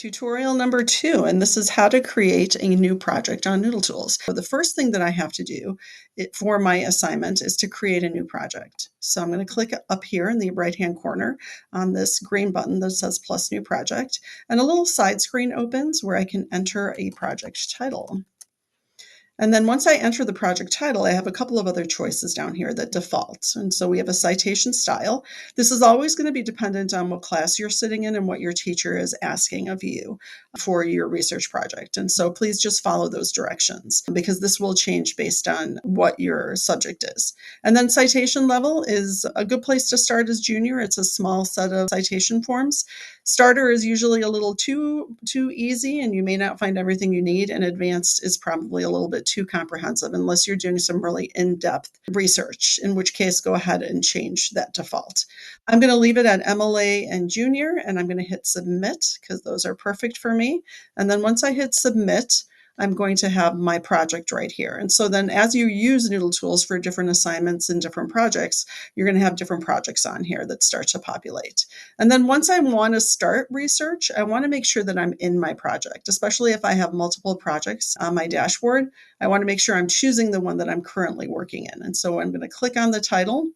Tutorial number 2, and this is how to create a new project on Noodletools. So the first thing that I have to do for my assignment is to create a new project. So I'm going to click up here in the right-hand corner on this green button that says plus new project, and a little side screen opens where I can enter a project title. And then once I enter the project title, I have a couple of other choices down here that default. And so we have a citation style. This is always going to be dependent on what class you're sitting in and what your teacher is asking of you for your research project. And so please just follow those directions because this will change based on what your subject is. And then citation level is a good place to start as junior. It's a small set of citation forms. Starter is usually a little too easy and you may not find everything you need, and advanced is probably a little bit too comprehensive unless you're doing some really in-depth research, in which case go ahead and change that default. I'm going to leave it at MLA and junior, and I'm going to hit submit because those are perfect for me. And then once I hit submit, I'm going to have my project right here. And so then as you use Noodletools for different assignments and different projects, you're going to have different projects on here that start to populate. And then once I want to start research, I want to make sure that I'm in my project, especially if I have multiple projects on my dashboard. I want to make sure I'm choosing the one that I'm currently working in. And so I'm going to click on the title,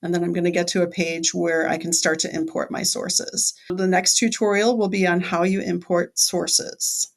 and then I'm going to get to a page where I can start to import my sources. The next tutorial will be on how you import sources.